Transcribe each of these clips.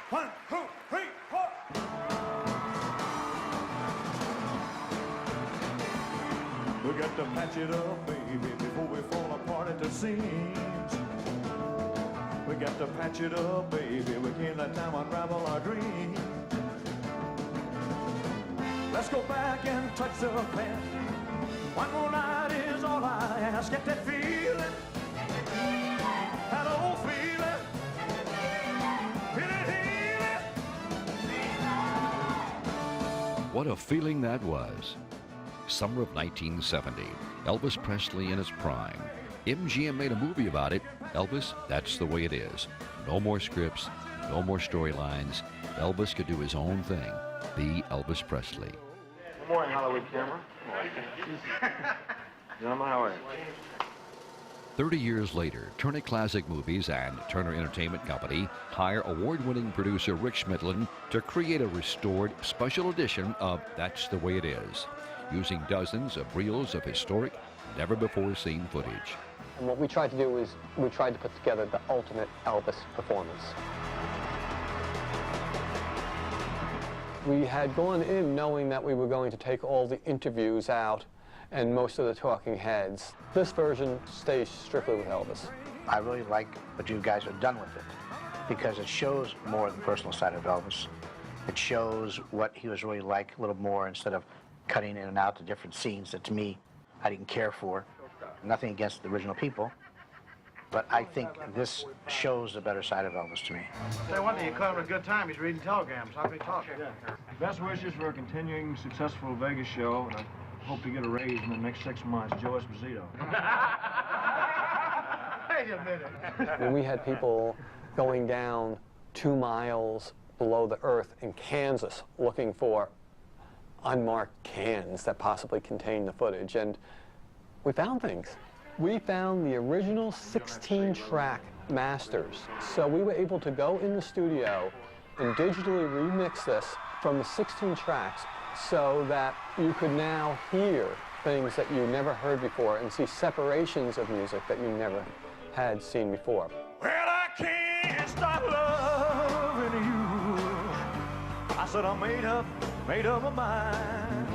1, 2, 3, 4. We got to patch it up, baby, before we fall apart at the seams. We got to patch it up, baby, we can't let time unravel our dreams. Let's go back and touch the past. One more night is all I ask. Get that feeling, that old feeling, feel it, What a feeling that was. Summer of 1970, Elvis Presley in his prime. MGM made a movie about it. Elvis, That's the Way It Is. No more scripts, no more storylines. Elvis could do his own thing. Be Elvis Presley. Good morning, Hollywood camera. Gentlemen, how are you? 30 years later, Turner Classic Movies and Turner Entertainment Company hire award-winning producer Rick Schmidlin to create a restored special edition of That's the Way It Is, using dozens of reels of historic, never-before-seen footage. And what we tried to do is we tried to put together the ultimate Elvis performance. We had gone in knowing that we were going to take all the interviews out and most of the talking heads. This version stays strictly with Elvis. I really like what you guys have done with it because it shows more of the personal side of Elvis. It shows what he was really like a little more instead of cutting in and out the different scenes that to me I didn't care for. Nothing against the original people, but I think this shows the better side of Elvis to me. Say one thing, you caught him at a good time. He's reading telegrams. How can he talk? Best wishes for a continuing successful Vegas show, and I hope to get a raise in the next 6 months. Joe Esposito. Wait a minute. When we had people going down 2 miles below the earth in Kansas looking for unmarked cans that possibly contained the footage, and we found things. We found the original 16-track masters. So we were able to go in the studio and digitally remix this from the 16 tracks so that you could now hear things that you never heard before and see separations of music that you never had seen before. Well, I can't stop loving you. I said I made up my mind.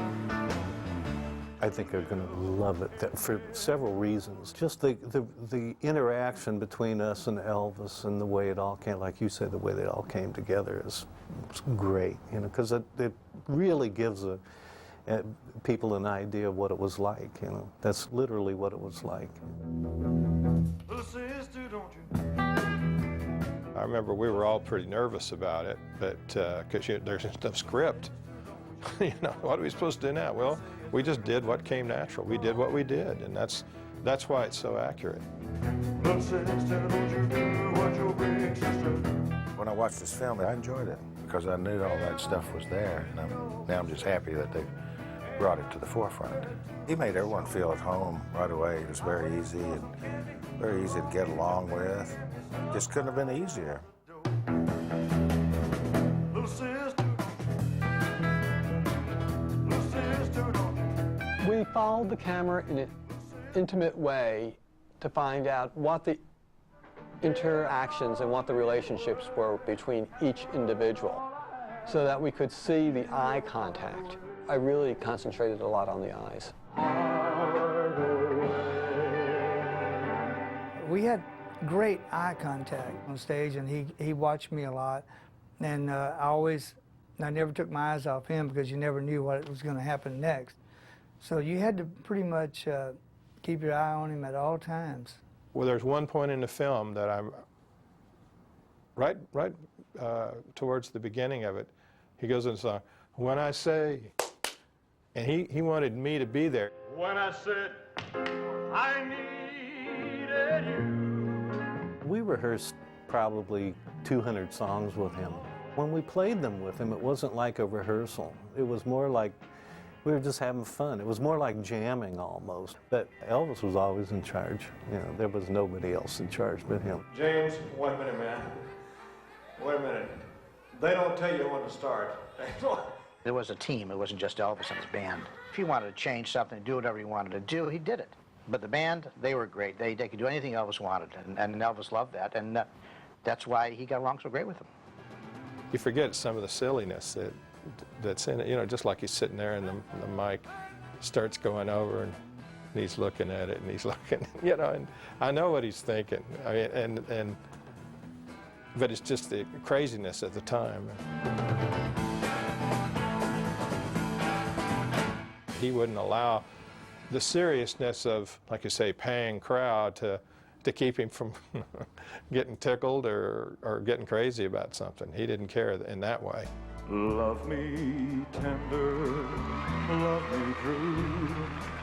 I think they're going to love it for several reasons. Just the interaction between us and Elvis and the way it all came, like you said, the way they all came together is great, you know, because it really gives people an idea of what it was like, you know. That's literally what it was like. Sister, don't you? I remember we were all pretty nervous about it, but because there's no script. You know, what are we supposed to do now? Well, we just did what came natural. We did what we did, and that's why it's so accurate. Little sister, don't you do what your big sister. When I watched this film, I enjoyed it because I knew all that stuff was there, and now I'm just happy that they brought it to the forefront. He made everyone feel at home right away. It was very easy and very easy to get along with. Just couldn't have been easier. Little sister, little sister, don't you? We followed the camera in an intimate way to find out what the interactions and what the relationships were between each individual so that we could see the eye contact. I really concentrated a lot on the eyes. We had great eye contact on stage, and he watched me a lot, and I never took my eyes off him because you never knew what was going to happen next. So you had to pretty much keep your eye on him at all times. Well, there's one point in the film that I'm right towards the beginning of it. He goes in the song, "When I say," and he wanted me to be there. When I said I needed you. We rehearsed probably 200 songs with him. When we played them with him, it wasn't like a rehearsal. It was more like we were just having fun. It was more like jamming almost. But Elvis was always in charge. You know, there was nobody else in charge but him. James, wait a minute, man. Wait a minute. They don't tell you when to start. It was a team. It wasn't just Elvis and his band. If he wanted to change something, do whatever he wanted to do, he did it. But the band, they were great. They could do anything Elvis wanted, and Elvis loved that, and that's why he got along so great with them. you forget some of the silliness that's in it. You know, just like he's sitting there and the mic starts going over and he's looking at it and he's looking, you know, and I know what he's thinking. I mean, but it's just the craziness at the time. He wouldn't allow the seriousness of, like you say, paying crowd to keep him from getting tickled or getting crazy about something. He didn't care in that way. Love me tender, love me true.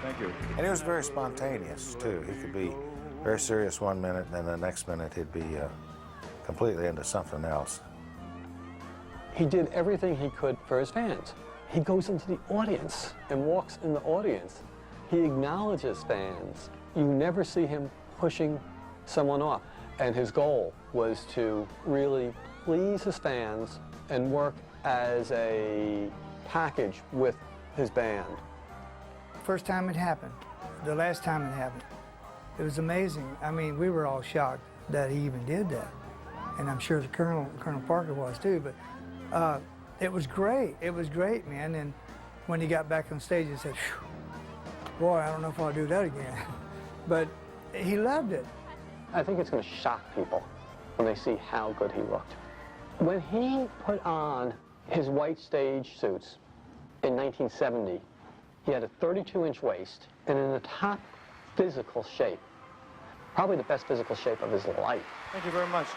Thank you. And he was very spontaneous, too. He could be very serious one minute, and then the next minute he'd be completely into something else. He did everything he could for his fans. He goes into the audience and walks in the audience. He acknowledges fans. You never see him pushing someone off. And his goal was to really please his fans and work as a package with his band. First time it happened, the last time it happened, it was amazing. I mean, we were all shocked that he even did that. And I'm sure the Colonel Parker was too, but it was great. It was great, man. And when he got back on stage, he said, boy, I don't know if I'll do that again. But he loved it. I think it's going to shock people when they see how good he looked. When he put on his white stage suits in 1970, he had a 32-inch waist and in the top physical shape, probably the best physical shape of his life. Thank you very much.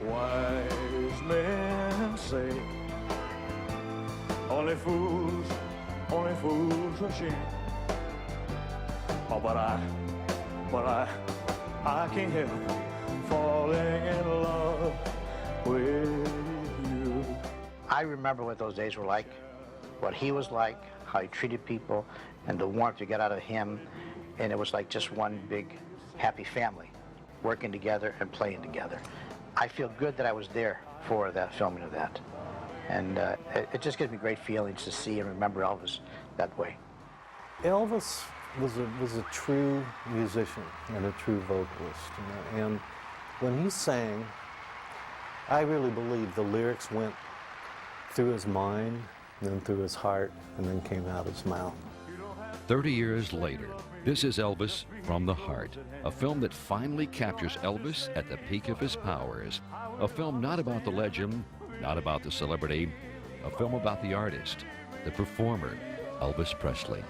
Wise men say, only fools rush in. Oh, but I can't help falling in love with you. I remember what those days were like, what he was like, how he treated people, and the warmth you got out of him, and it was like just one big happy family, working together and playing together. I feel good that I was there for that filming of that, and it just gives me great feelings to see and remember Elvis that way. Elvis was a true musician and a true vocalist, you know? And when he sang, I really believe the lyrics went through his mind, then through his heart, and then came out his mouth. 30 years later, this is Elvis from the Heart, a film that finally captures Elvis at the peak of his powers. A film not about the legend, not about the celebrity, a film about the artist, the performer, Elvis Presley.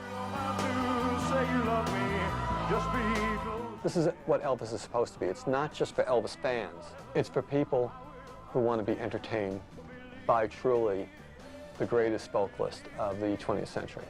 This is what Elvis is supposed to be. It's not just for Elvis fans. It's for people who want to be entertained by truly the greatest vocalist of the 20th century.